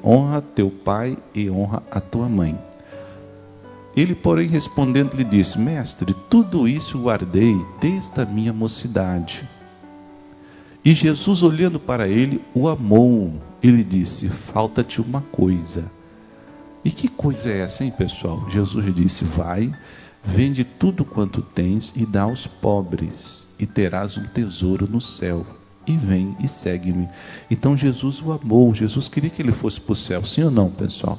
honra teu pai e honra a tua mãe. Ele, porém, respondendo, lhe disse: mestre, tudo isso guardei desde a minha mocidade. E Jesus, olhando para ele, o amou. Ele disse: falta-te uma coisa. E que coisa é essa, hein, pessoal? Jesus disse: vai, vende tudo quanto tens e dá aos pobres, e terás um tesouro no céu. E vem e segue-me. Então Jesus o amou. Jesus queria que ele fosse para o céu, sim ou não, pessoal?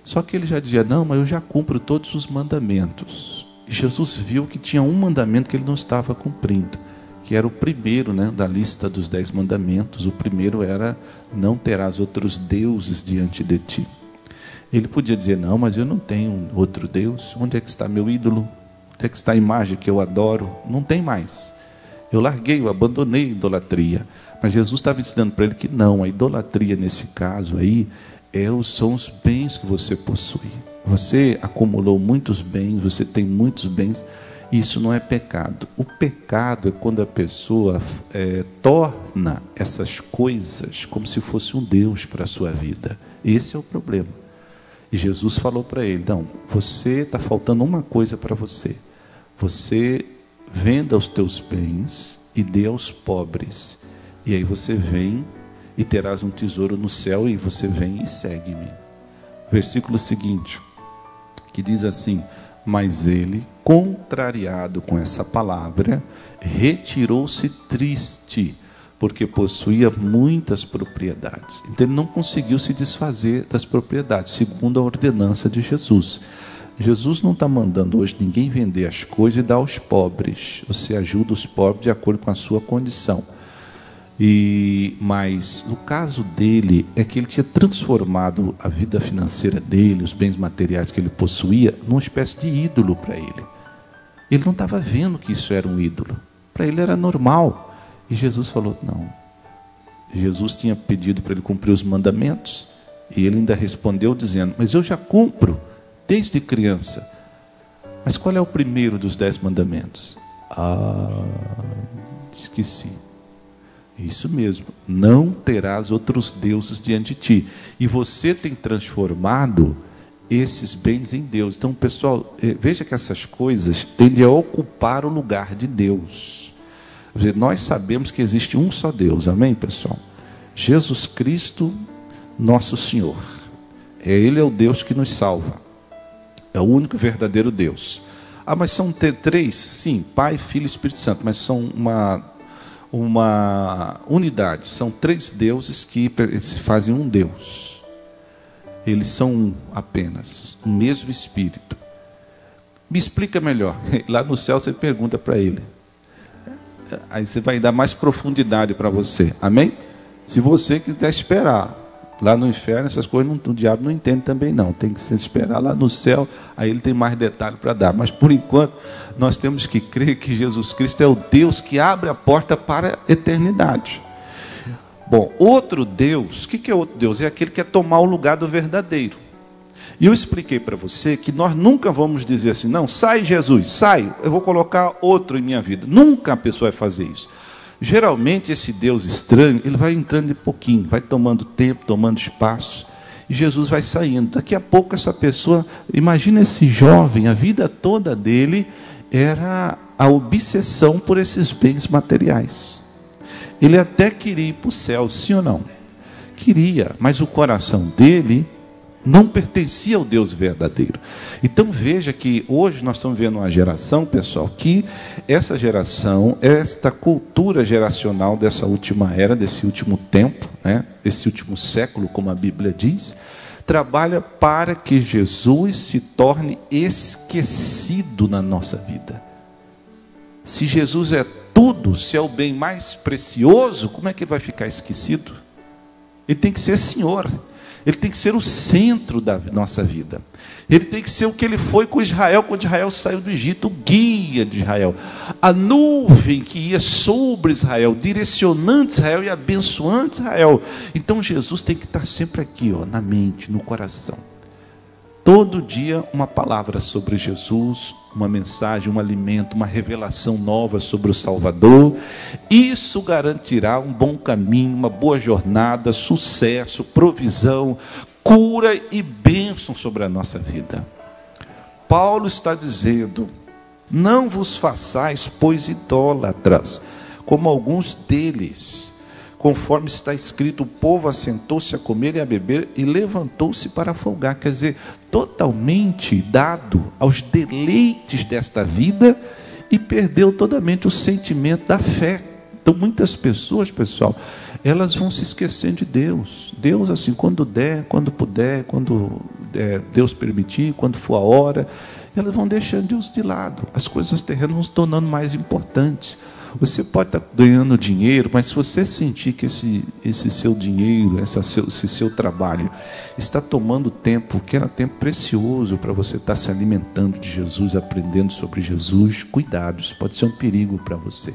Só que ele já dizia: não, mas eu já cumpro todos os mandamentos. E Jesus viu que tinha um mandamento que ele não estava cumprindo, que era o primeiro, né, da lista dos 10 mandamentos. O primeiro era: não terás outros deuses diante de ti. Ele podia dizer: não, mas eu não tenho outro Deus. Onde é que está meu ídolo? Onde é que está a imagem que eu adoro? Não tem mais. Eu larguei, eu abandonei a idolatria. Mas Jesus estava ensinando para ele que não, a idolatria nesse caso aí são os bens que você possui. Você acumulou muitos bens, você tem muitos bens. Isso não é pecado. O pecado é quando a pessoa torna essas coisas como se fosse um Deus para a sua vida. Esse é o problema. E Jesus falou para ele: não, você está faltando uma coisa para você. Você venda os teus bens e dê aos pobres. E aí você vem e terás um tesouro no céu, e você vem e segue-me. Versículo seguinte, que diz assim: mas ele, contrariado com essa palavra, retirou-se triste, porque possuía muitas propriedades. Então ele não conseguiu se desfazer das propriedades, segundo a ordenança de Jesus. Jesus não está mandando hoje ninguém vender as coisas e dar aos pobres. Você ajuda os pobres de acordo com a sua condição. Mas no caso dele, é que ele tinha transformado a vida financeira dele, os bens materiais que ele possuía, numa espécie de ídolo para ele. Ele não estava vendo que isso era um ídolo. Para ele era normal. E Jesus falou: não. Jesus tinha pedido para ele cumprir os mandamentos, e ele ainda respondeu dizendo: mas eu já cumpro desde criança. Mas qual é o primeiro dos 10 mandamentos? Esqueci. Isso mesmo, não terás outros deuses diante de ti. E você tem transformado esses bens em Deus. Então, pessoal, veja que essas coisas tendem a ocupar o lugar de Deus. Quer dizer, nós sabemos que existe um só Deus, amém, pessoal? Jesus Cristo, nosso Senhor. Ele é o Deus que nos salva. É o único verdadeiro Deus. Mas são 3? Sim, Pai, Filho e Espírito Santo. Mas são uma unidade. São 3 deuses que se fazem um Deus. Eles são um apenas, o mesmo Espírito. Me explica melhor. Lá no céu você pergunta para ele. Aí você vai dar mais profundidade para você. Amém? Se você quiser esperar. Lá no inferno essas coisas o diabo não entende também não. Tem que se esperar lá no céu. Aí ele tem mais detalhe para dar. Mas por enquanto nós temos que crer que Jesus Cristo é o Deus que abre a porta para a eternidade. Bom, outro Deus, o que é outro Deus? É aquele que quer tomar o lugar do verdadeiro. E eu expliquei para você que nós nunca vamos dizer assim: não, sai Jesus, sai, eu vou colocar outro em minha vida. Nunca a pessoa vai fazer isso. Geralmente esse Deus estranho, ele vai entrando de pouquinho, vai tomando tempo, tomando espaço, e Jesus vai saindo. Daqui a pouco essa pessoa, imagina esse jovem, a vida toda dele era a obsessão por esses bens materiais. Ele até queria ir para o céu, sim ou não? Queria, mas o coração dele não pertencia ao Deus verdadeiro. Então veja que hoje nós estamos vendo uma geração, pessoal, que essa geração, esta cultura geracional dessa última era, desse último tempo, né, desse último século, como a Bíblia diz, trabalha para que Jesus se torne esquecido na nossa vida. Se Jesus é tudo, se é o bem mais precioso, como é que ele vai ficar esquecido? Ele tem que ser Senhor. Ele tem que ser o centro da nossa vida. Ele tem que ser o que ele foi com Israel, quando Israel saiu do Egito, o guia de Israel. A nuvem que ia sobre Israel, direcionando Israel e abençoando Israel. Então Jesus tem que estar sempre aqui, na mente, no coração. Todo dia uma palavra sobre Jesus, uma mensagem, um alimento, uma revelação nova sobre o Salvador. Isso garantirá um bom caminho, uma boa jornada, sucesso, provisão, cura e bênção sobre a nossa vida. Paulo está dizendo: não vos façais, pois, idólatras, como alguns deles. Conforme está escrito, o povo assentou-se a comer e a beber e levantou-se para folgar. Quer dizer, totalmente dado aos deleites desta vida e perdeu totalmente o sentimento da fé. Então, muitas pessoas, pessoal, elas vão se esquecendo de Deus. Deus, assim, quando der, quando puder, quando Deus permitir, quando for a hora, elas vão deixando Deus de lado. As coisas terrenas vão se tornando mais importantes. Você pode estar ganhando dinheiro, mas se você sentir que esse seu dinheiro, esse seu trabalho está tomando tempo, que era tempo precioso para você estar se alimentando de Jesus, aprendendo sobre Jesus, cuidado, isso pode ser um perigo para você.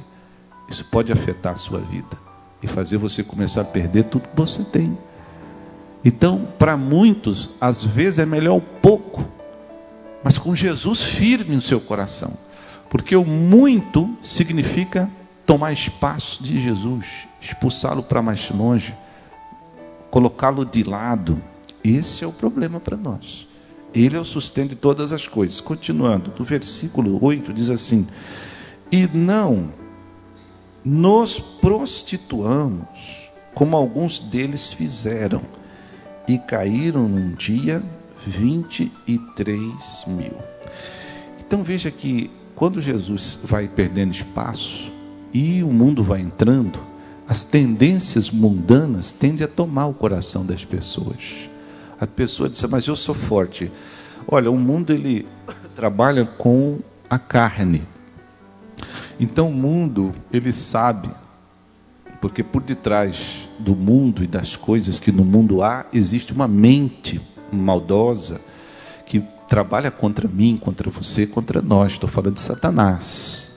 Isso pode afetar a sua vida e fazer você começar a perder tudo que você tem. Então, para muitos, às vezes é melhor o pouco, mas com Jesus firme no seu coração. Porque o muito significa tomar espaço de Jesus, expulsá-lo para mais longe, colocá-lo de lado. Esse é o problema para nós. Ele é o sustento de todas as coisas. Continuando, no versículo 8 diz assim: e não nos prostituamos, como alguns deles fizeram, e caíram num dia 23 mil. Então veja que quando Jesus vai perdendo espaço e o mundo vai entrando, as tendências mundanas tendem a tomar o coração das pessoas. A pessoa diz: mas eu sou forte. Olha, o mundo ele trabalha com a carne. Então o mundo, ele sabe, porque por detrás do mundo e das coisas que no mundo há, existe uma mente maldosa que trabalha contra mim, contra você, contra nós. Estou falando de Satanás.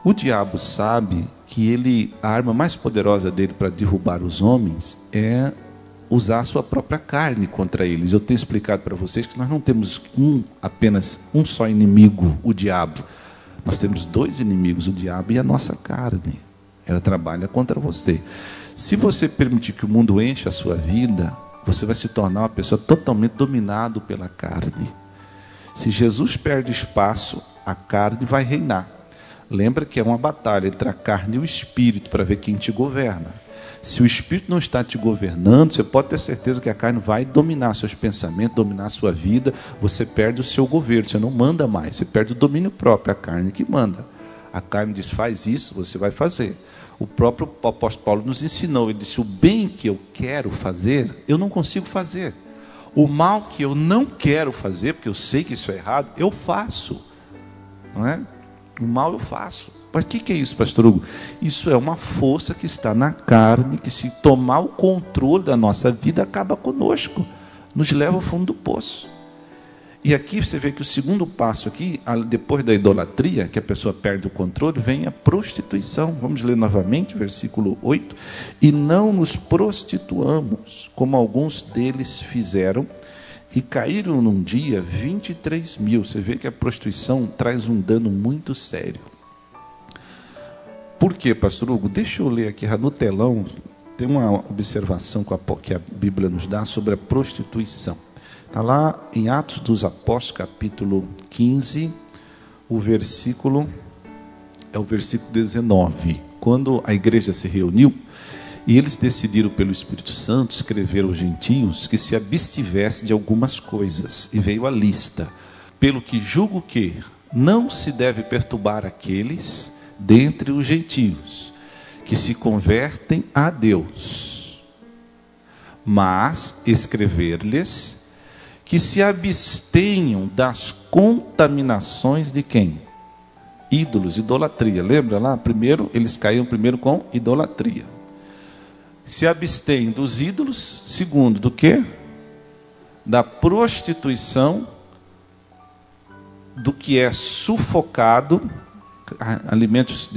O diabo sabe que a arma mais poderosa dele para derrubar os homens é usar a sua própria carne contra eles. Eu tenho explicado para vocês que nós não temos apenas um só inimigo, o diabo. Nós temos dois inimigos, o diabo e a nossa carne. Ela trabalha contra você. Se você permitir que o mundo encha a sua vida, você vai se tornar uma pessoa totalmente dominado pela carne. Se Jesus perde espaço, a carne vai reinar. Lembra que é uma batalha entre a carne e o espírito para ver quem te governa. Se o espírito não está te governando, você pode ter certeza que a carne vai dominar seus pensamentos, dominar a sua vida. Você perde o seu governo, você não manda mais, você perde o domínio próprio, a carne que manda. A carne diz: faz isso, você vai fazer. O próprio apóstolo Paulo nos ensinou, ele disse: o bem que eu quero fazer, eu não consigo fazer. O mal que eu não quero fazer, porque eu sei que isso é errado, eu faço. Não é? O mal eu faço. Mas o que é isso, pastor Hugo? Isso é uma força que está na carne, que se tomar o controle da nossa vida, acaba conosco, nos leva ao fundo do poço. E aqui você vê que o segundo passo aqui, depois da idolatria, que a pessoa perde o controle, vem a prostituição. Vamos ler novamente, versículo 8. E não nos prostituamos, como alguns deles fizeram, e caíram num dia 23 mil. Você vê que a prostituição traz um dano muito sério. Por quê, pastor Hugo? Deixa eu ler aqui no telão, tem uma observação que a Bíblia nos dá sobre a prostituição. Está lá em Atos dos Apóstolos, capítulo 15, o versículo 19. Quando a igreja se reuniu, e eles decidiram pelo Espírito Santo escrever aos gentios que se abstivesse de algumas coisas. E veio a lista. Pelo que julgo que não se deve perturbar aqueles dentre os gentios que se convertem a Deus, mas escrever-lhes que se abstenham das contaminações de quem? Ídolos, idolatria. Lembra lá? Primeiro, eles caíram primeiro com idolatria. Se abstêm dos ídolos. Segundo, do quê? Da prostituição, do que é sufocado, alimentos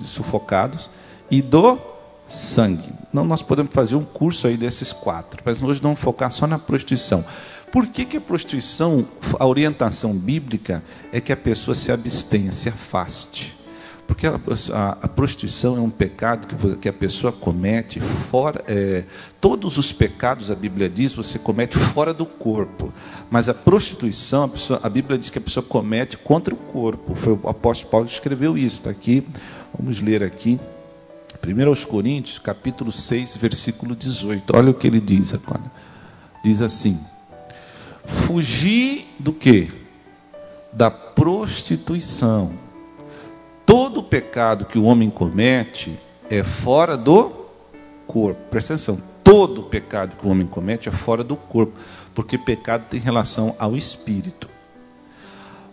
sufocados, e do sangue. Não, nós podemos fazer um curso aí desses 4, mas hoje não focar só na prostituição. Por que a prostituição, a orientação bíblica é que a pessoa se abstenha, se afaste? Porque a prostituição é um pecado que a pessoa comete fora. Todos os pecados, a Bíblia diz, você comete fora do corpo. Mas a prostituição, a Bíblia diz que a pessoa comete contra o corpo. Foi o apóstolo Paulo que escreveu isso. Está aqui, vamos ler aqui. 1 Coríntios, capítulo 6, versículo 18. Olha o que ele diz agora. Diz assim: fugir do quê? Da prostituição. Todo pecado que o homem comete é fora do corpo. Presta atenção. Todo pecado que o homem comete é fora do corpo. Porque pecado tem relação ao espírito.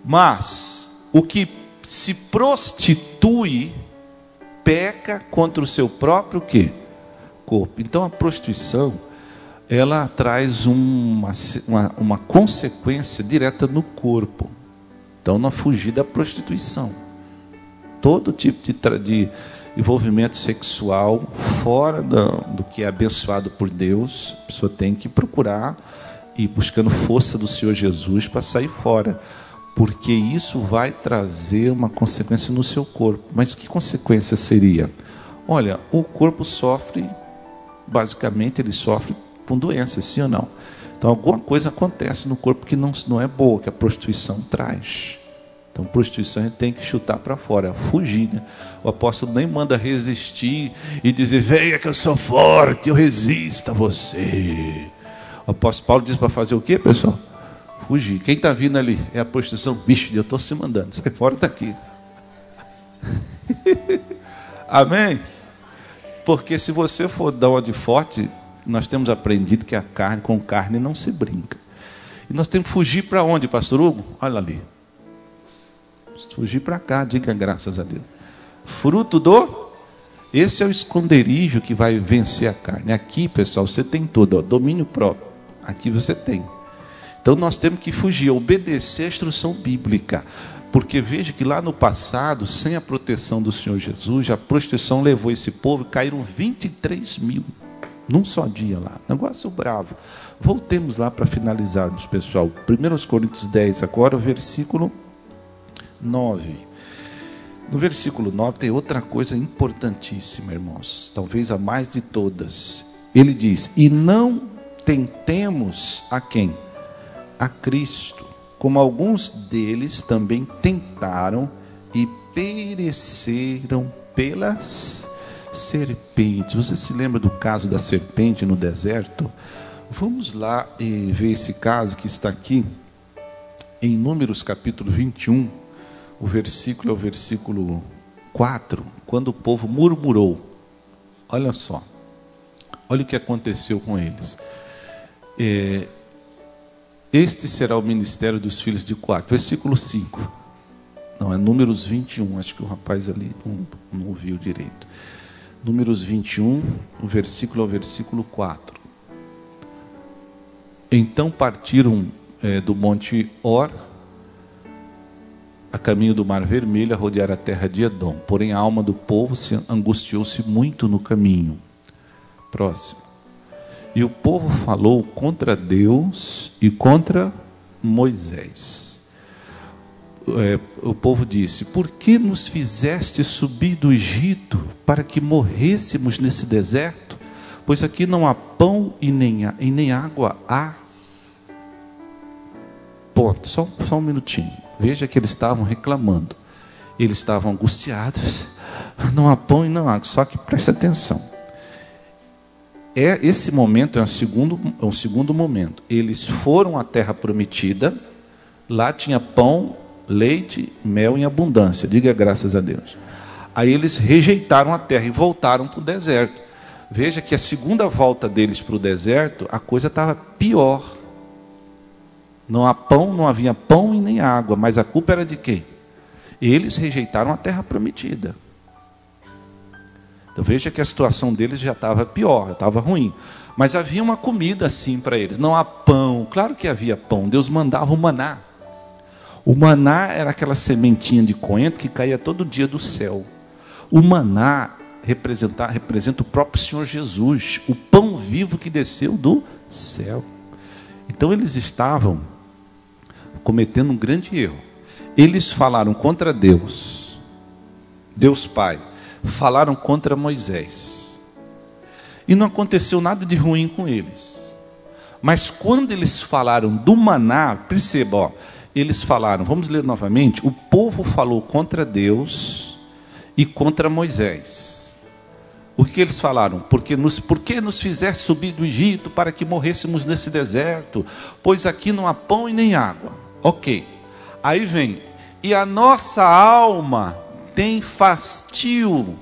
Mas o que se prostitui peca contra o seu próprio quê? Corpo. Então a prostituição, ela traz uma consequência direta no corpo. Então não fugir da prostituição. Todo tipo de envolvimento sexual fora do que é abençoado por Deus, a pessoa tem que procurar e buscando força do Senhor Jesus para sair fora, porque isso vai trazer uma consequência no seu corpo. Mas que consequência seria? Olha, o corpo sofre, basicamente ele sofre com doenças, sim ou não? Então alguma coisa acontece no corpo que não é boa, que a prostituição traz. Então, prostituição a gente tem que chutar para fora, fugir, né? O apóstolo nem manda resistir e dizer: venha que eu sou forte, eu resisto a você. O apóstolo Paulo diz para fazer o quê, pessoal? Fugir. Quem está vindo ali? É a prostituição. Bicho, eu estou se mandando, sai fora daqui. Amém? Porque se você for dar uma de forte, nós temos aprendido que com carne não se brinca. E nós temos que fugir para onde, pastor Hugo? Olha ali. Fugir para cá, diga graças a Deus. Fruto esse é o esconderijo que vai vencer a carne. Aqui, pessoal, você tem tudo, domínio próprio. Aqui você tem. Então nós temos que fugir, obedecer a instrução bíblica. Porque veja que lá no passado, sem a proteção do Senhor Jesus, a prostituição levou esse povo, caíram 23 mil num só dia lá. Negócio bravo. Voltemos lá para finalizarmos, pessoal. 1 Coríntios 10, agora o versículo 9. No versículo 9 tem outra coisa importantíssima, irmãos, talvez a mais de todas. Ele diz: e não tentemos a quem? A Cristo, como alguns deles também tentaram e pereceram pelas serpentes. Você se lembra do caso da serpente no deserto? Vamos lá e ver esse caso que está aqui em Números capítulo 21. O versículo é o versículo 4, quando o povo murmurou. Olha só, olha o que aconteceu com eles. Este será o ministério dos filhos de Coate. Versículo 5. Não, é Números 21, acho que o rapaz ali não ouviu direito. Números 21, o versículo é o versículo 4. Então partiram do monte Or, a caminho do Mar Vermelho, a rodear a terra de Edom. Porém, a alma do povo se angustiou-se muito no caminho. Próximo. E o povo falou contra Deus e contra Moisés. O povo disse: por que nos fizeste subir do Egito para que morrêssemos nesse deserto? Pois aqui não há pão e nem água há. Ponto. Só um minutinho. Veja que eles estavam reclamando. Eles estavam angustiados. Não há pão e não há água. Só que preste atenção. Esse momento é um segundo momento. Eles foram à terra prometida. Lá tinha pão, leite, mel em abundância. Diga graças a Deus. Aí eles rejeitaram a terra e voltaram para o deserto. Veja que a segunda volta deles para o deserto, a coisa estava pior. Não havia pão e nem água, mas a culpa era de quem? Eles rejeitaram a terra prometida. Então veja que a situação deles já estava pior, já estava ruim. Mas havia uma comida assim para eles. Não há pão, claro que havia pão. Deus mandava o maná. O maná era aquela sementinha de coentro que caía todo dia do céu. O maná representa o próprio Senhor Jesus, o pão vivo que desceu do céu. Então eles estavam cometendo um grande erro. Eles falaram contra Deus, Deus Pai, falaram contra Moisés. E não aconteceu nada de ruim com eles. Mas quando eles falaram do maná, perceba, ó, eles falaram, vamos ler novamente, o povo falou contra Deus e contra Moisés. O que eles falaram? Por que nos fizeste subir do Egito para que morrêssemos nesse deserto? Pois aqui não há pão e nem água. Ok. Aí vem, e a nossa alma tem fastio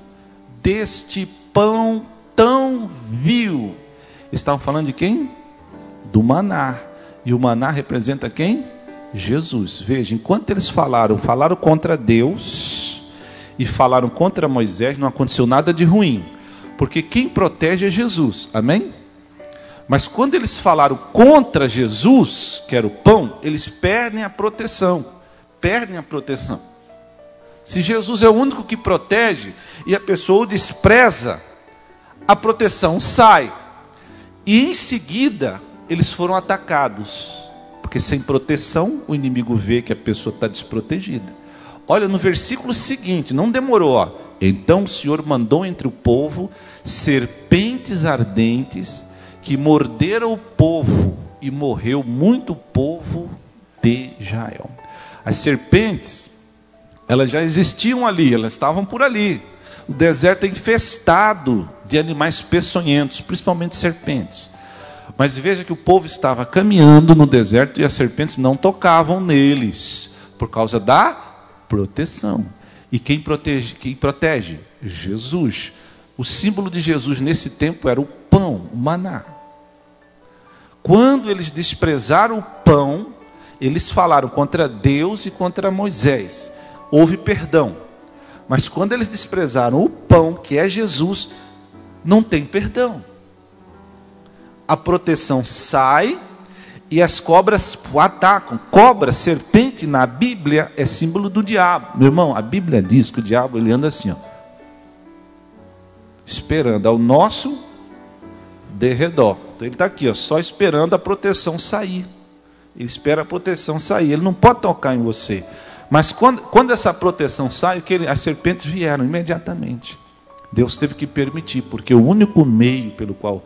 deste pão tão vil. Estavam falando de quem? Do maná. E o maná representa quem? Jesus. Veja, enquanto eles falaram contra Deus e falaram contra Moisés, não aconteceu nada de ruim. Porque quem protege é Jesus, amém? Mas quando eles falaram contra Jesus, que era o pão, eles perdem a proteção. Perdem a proteção. Se Jesus é o único que protege, e a pessoa o despreza, a proteção sai. E em seguida, eles foram atacados. Porque sem proteção, o inimigo vê que a pessoa está desprotegida. Olha, no versículo seguinte, não demorou, ó. Então o Senhor mandou entre o povo serpentes ardentes que morderam o povo e morreu muito povo de Israel. As serpentes, elas já existiam ali, elas estavam por ali. O deserto é infestado de animais peçonhentos, principalmente serpentes. Mas veja que o povo estava caminhando no deserto e as serpentes não tocavam neles, por causa da proteção. E quem protege? Jesus. O símbolo de Jesus nesse tempo era o pão, o maná. Quando eles desprezaram o pão, eles falaram contra Deus e contra Moisés. Houve perdão. Mas quando eles desprezaram o pão, que é Jesus, não tem perdão. A proteção sai e as cobras o atacam. Cobra, serpente na Bíblia é símbolo do diabo. Meu irmão, a Bíblia diz que o diabo ele anda assim, ó, esperando ao nosso derredor. Então ele está aqui, ó, só esperando a proteção sair. Ele espera a proteção sair. Ele não pode tocar em você. Mas quando essa proteção sai, as serpentes vieram imediatamente. Deus teve que permitir, porque o único meio pelo qual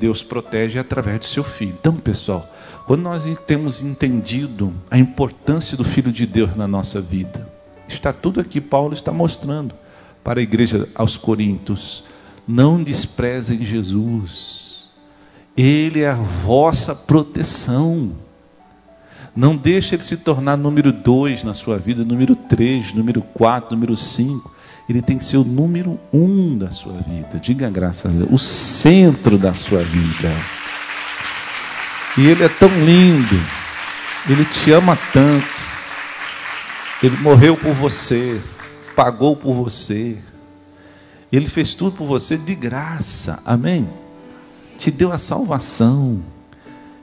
Deus protege é através do seu Filho. Então, pessoal, quando nós temos entendido a importância do Filho de Deus na nossa vida, está tudo aqui, Paulo está mostrando para a igreja aos Coríntios. Não desprezem Jesus. Ele é a vossa proteção. Não deixe ele se tornar número 2 na sua vida, número 3, número 4, número 5. Ele tem que ser o número 1 da sua vida. Diga graças a Deus. O centro da sua vida. E ele é tão lindo. Ele te ama tanto. Ele morreu por você. Pagou por você. Ele fez tudo por você de graça. Amém? Te deu a salvação.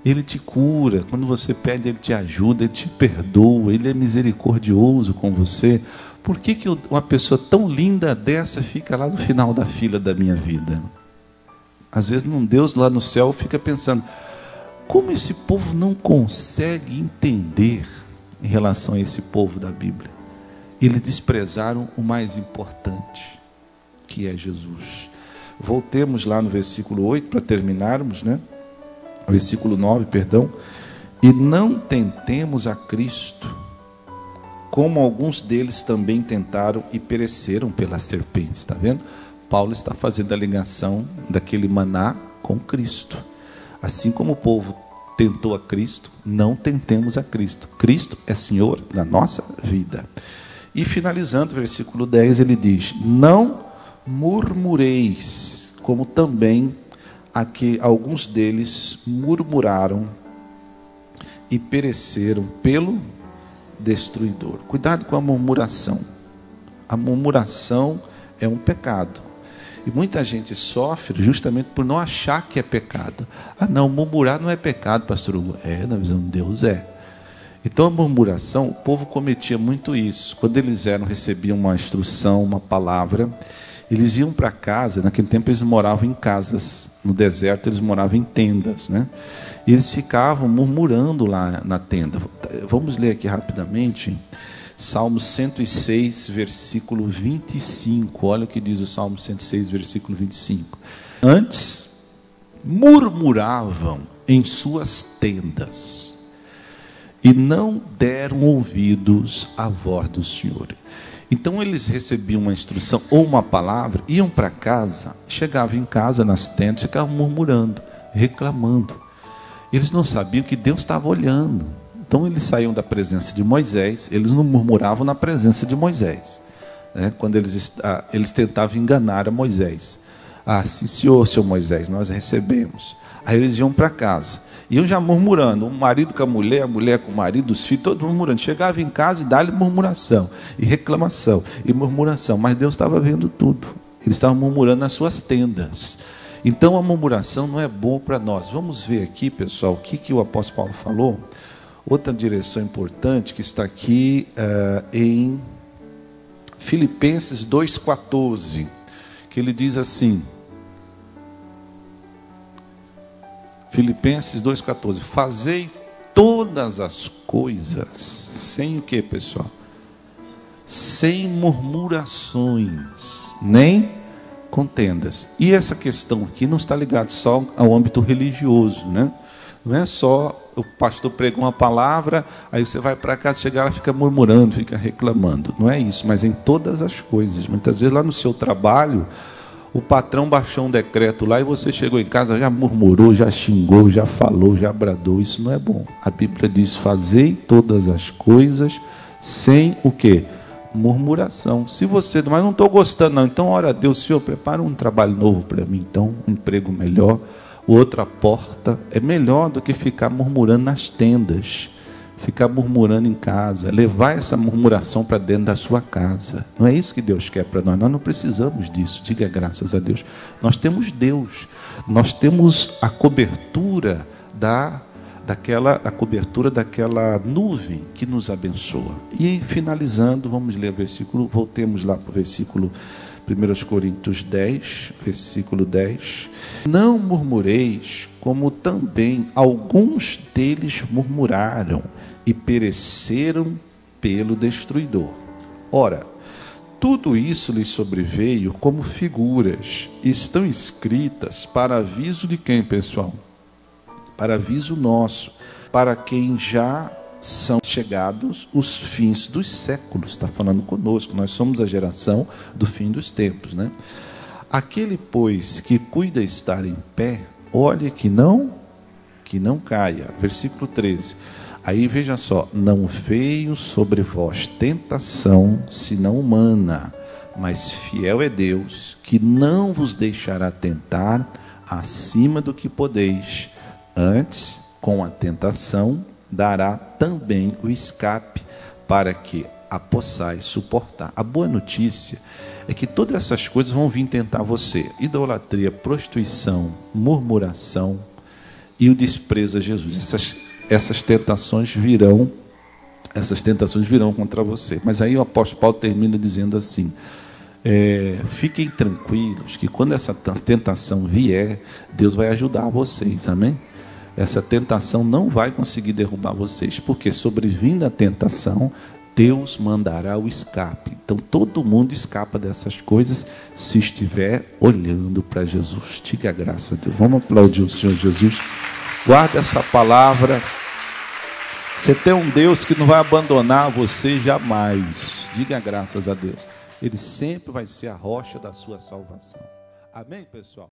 Ele te cura. Quando você pede, ele te ajuda. Ele te perdoa. Ele é misericordioso com você. Por que uma pessoa tão linda dessa fica lá no final da fila da minha vida? Às vezes Deus lá no céu fica pensando, como esse povo não consegue entender em relação a esse povo da Bíblia? Eles desprezaram o mais importante, que é Jesus. Voltemos lá no versículo 8 para terminarmos, né? Versículo 9, perdão. E não tentemos a Cristo, como alguns deles também tentaram e pereceram pelas serpentes. Está vendo? Paulo está fazendo a ligação daquele maná com Cristo. Assim como o povo tentou a Cristo, não tentemos a Cristo. Cristo é Senhor da nossa vida. E finalizando o versículo 10, ele diz, não murmureis, como também aqui alguns deles murmuraram e pereceram pelo destruidor. Cuidado com a murmuração. A murmuração é um pecado. E muita gente sofre justamente por não achar que é pecado. Ah, não, murmurar não é pecado, pastor Hugo. Na visão de Deus é. Então a murmuração, o povo cometia muito isso. Quando eles recebiam uma instrução, uma palavra, Eles iam para casa, naquele tempo eles moravam em casas, no deserto eles moravam em tendas, né? E eles ficavam murmurando lá na tenda. Vamos ler aqui rapidamente, Salmo 106, versículo 25. Olha o que diz o Salmo 106, versículo 25. Antes murmuravam em suas tendas e não deram ouvidos à voz do Senhor. Então eles recebiam uma instrução ou uma palavra, iam para casa, chegavam em casa nas tendas, ficavam murmurando, reclamando. Eles não sabiam que Deus estava olhando. Então eles saíam da presença de Moisés, eles não murmuravam na presença de Moisés, né? Quando eles tentavam enganar a Moisés. Sim, senhor Moisés, nós recebemos. Aí eles iam para casa, iam já murmurando, o marido com a mulher com o marido, os filhos, todos murmurando. Chegava em casa e dá-lhe murmuração, e reclamação, e murmuração. Mas Deus estava vendo tudo. Eles estavam murmurando nas suas tendas. Então a murmuração não é boa para nós. Vamos ver aqui, pessoal, o que o apóstolo Paulo falou. Outra direção importante que está aqui em Filipenses 2,14, que ele diz assim, Filipenses 2,14, fazei todas as coisas, sem o que, pessoal? Sem murmurações, nem contendas. E essa questão aqui não está ligada só ao âmbito religioso, né? Não é só o pastor prega uma palavra, aí você vai para casa, chega lá, fica murmurando, fica reclamando. Não é isso, mas em todas as coisas. Muitas vezes lá no seu trabalho, o patrão baixou um decreto lá e você chegou em casa, já murmurou, já xingou, já falou, já bradou. Isso não é bom. A Bíblia diz, fazei todas as coisas sem o quê? Murmuração. Se você, mas não estou gostando não, então ora a Deus, Senhor, prepara um trabalho novo para mim, então um emprego melhor, outra porta. É melhor do que ficar murmurando nas tendas, ficar murmurando em casa, levar essa murmuração para dentro da sua casa. Não é isso que Deus quer para nós. Nós não precisamos disso. Diga graças a Deus. Nós temos Deus, nós temos a cobertura daquela nuvem que nos abençoa. E finalizando, vamos ler o versículo, voltemos lá para o versículo 1 Coríntios 10, versículo 10. Não murmureis, como também alguns deles murmuraram e pereceram pelo destruidor. Ora, tudo isso lhes sobreveio como figuras, estão escritas para aviso de quem, pessoal? Para aviso nosso, para quem já são chegados os fins dos séculos. Está falando conosco, nós somos a geração do fim dos tempos, né? Aquele, pois, que cuida estar em pé, olhe que não caia. Versículo 13. Aí veja só, não veio sobre vós tentação, senão humana, mas fiel é Deus, que não vos deixará tentar acima do que podeis. Antes, com a tentação, dará também o escape, para que a possais suportar. A boa notícia é que todas essas coisas vão vir tentar você. Idolatria, prostituição, murmuração e o desprezo a Jesus. Essas tentações virão contra você. Mas aí o apóstolo Paulo termina dizendo assim, fiquem tranquilos, que quando essa tentação vier, Deus vai ajudar vocês, amém? Essa tentação não vai conseguir derrubar vocês, porque sobrevindo a tentação, Deus mandará o escape. Então todo mundo escapa dessas coisas se estiver olhando para Jesus. Diga graças a Deus. Vamos aplaudir o Senhor Jesus. Guarda essa palavra. Você tem um Deus que não vai abandonar você jamais. Diga graças a Deus. Ele sempre vai ser a rocha da sua salvação. Amém, pessoal?